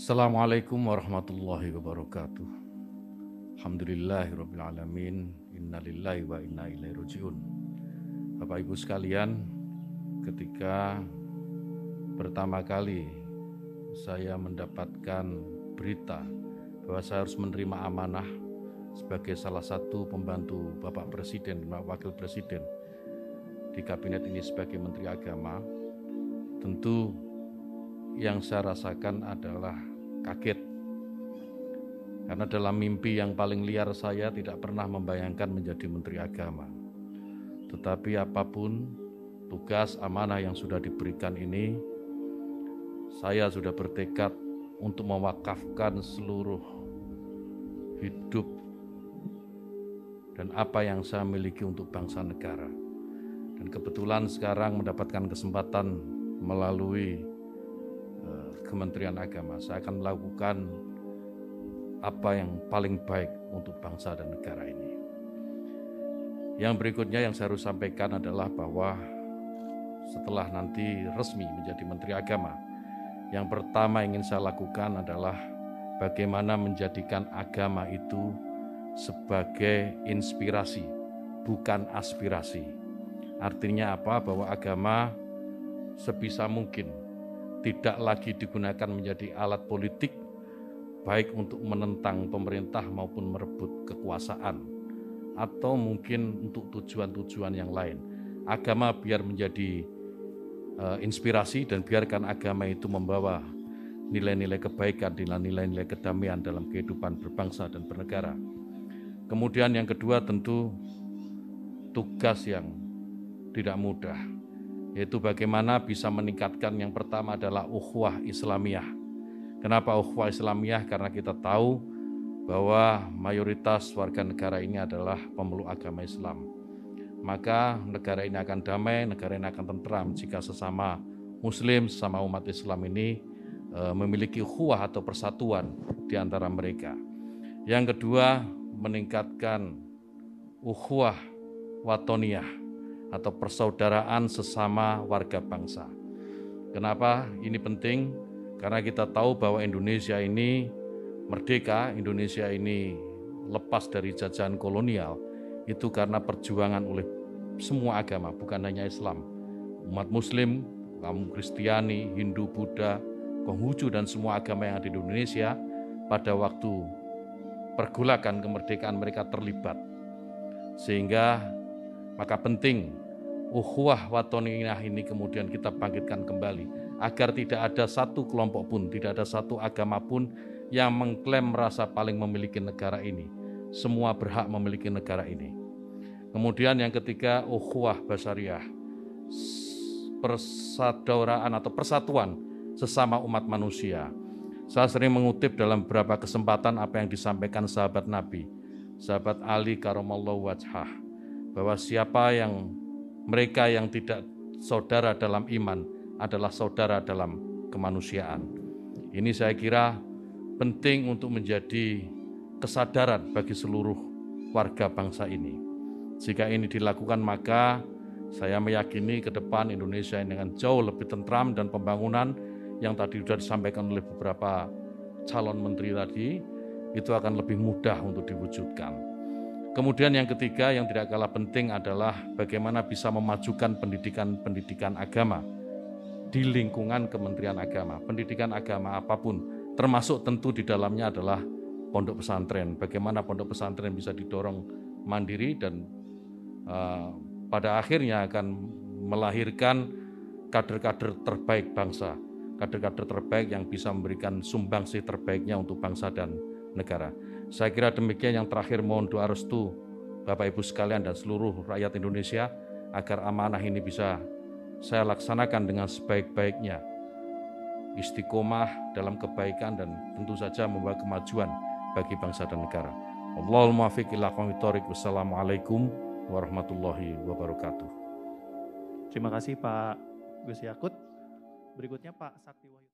Assalamualaikum warahmatullahi wabarakatuh. Alhamdulillahirrabbilalamin. Innalillahi wa inna ilaihi raji'un. Bapak Ibu sekalian, ketika pertama kali saya mendapatkan berita bahwa saya harus menerima amanah sebagai salah satu pembantu Bapak Presiden dan Wakil Presiden di kabinet ini sebagai Menteri Agama, tentu yang saya rasakan adalah kaget. Karena dalam mimpi yang paling liar saya tidak pernah membayangkan menjadi Menteri Agama. Tetapi apapun tugas amanah yang sudah diberikan ini, saya sudah bertekad untuk mewakafkan seluruh hidup dan apa yang saya miliki untuk bangsa negara. Dan kebetulan sekarang mendapatkan kesempatan melalui Kementerian Agama, saya akan melakukan apa yang paling baik untuk bangsa dan negara ini. Yang berikutnya yang saya harus sampaikan adalah bahwa setelah nanti resmi menjadi Menteri Agama, yang pertama ingin saya lakukan adalah bagaimana menjadikan agama itu sebagai inspirasi, bukan aspirasi. Artinya apa? Bahwa agama sebisa mungkin tidak lagi digunakan menjadi alat politik, baik untuk menentang pemerintah maupun merebut kekuasaan, atau mungkin untuk tujuan-tujuan yang lain. Agama biar menjadi inspirasi dan biarkan agama itu membawa nilai-nilai kebaikan, nilai-nilai kedamaian dalam kehidupan berbangsa dan bernegara. Kemudian yang kedua tentu tugas yang tidak mudah, yaitu bagaimana bisa meningkatkan yang pertama adalah ukhuwah Islamiyah. Kenapa ukhuwah Islamiyah? Karena kita tahu bahwa mayoritas warga negara ini adalah pemeluk agama Islam. Maka negara ini akan damai, negara ini akan tentram jika sesama Muslim, sesama umat Islam ini memiliki ukhuwah atau persatuan di antara mereka. Yang kedua, meningkatkan ukhuwah watoniyah atau persaudaraan sesama warga bangsa. Kenapa ini penting? Karena kita tahu bahwa Indonesia ini merdeka, Indonesia ini lepas dari jajahan kolonial, itu karena perjuangan oleh semua agama, bukan hanya Islam. Umat Muslim, kaum Kristiani, Hindu, Buddha, Konghucu, dan semua agama yang ada di Indonesia pada waktu pergolakan kemerdekaan mereka terlibat. Sehingga maka penting ukhuwah watoniyah ini kemudian kita bangkitkan kembali agar tidak ada satu kelompok pun, tidak ada satu agama pun yang mengklaim merasa paling memiliki negara ini. Semua berhak memiliki negara ini. Kemudian yang ketiga, ukhuwah basyariah, persaudaraan atau persatuan sesama umat manusia. Saya sering mengutip dalam beberapa kesempatan apa yang disampaikan sahabat Nabi, sahabat Ali karamallahu wajhah, bahwa mereka yang tidak saudara dalam iman adalah saudara dalam kemanusiaan. Ini saya kira penting untuk menjadi kesadaran bagi seluruh warga bangsa ini. Jika ini dilakukan, maka saya meyakini ke depan Indonesia dengan jauh lebih tentram, dan pembangunan yang tadi sudah disampaikan oleh beberapa calon menteri tadi itu akan lebih mudah untuk diwujudkan. Kemudian yang ketiga yang tidak kalah penting adalah bagaimana bisa memajukan pendidikan agama di lingkungan Kementerian Agama. Pendidikan agama apapun, termasuk tentu di dalamnya adalah pondok pesantren. Bagaimana pondok pesantren bisa didorong mandiri dan pada akhirnya akan melahirkan kader-kader terbaik bangsa, kader-kader terbaik yang bisa memberikan sumbangsih terbaiknya untuk bangsa dan negara. Saya kira demikian. Yang terakhir, mohon doa restu Bapak Ibu sekalian dan seluruh rakyat Indonesia agar amanah ini bisa saya laksanakan dengan sebaik-baiknya, istiqomah dalam kebaikan dan tentu saja membawa kemajuan bagi bangsa dan negara. Wallahul muwaffiq ila aqwamit thoriq. Wassalamualaikum warahmatullahi wabarakatuh. Terima kasih Pak Gus Yakut. Berikutnya Pak Sakti Wahyu.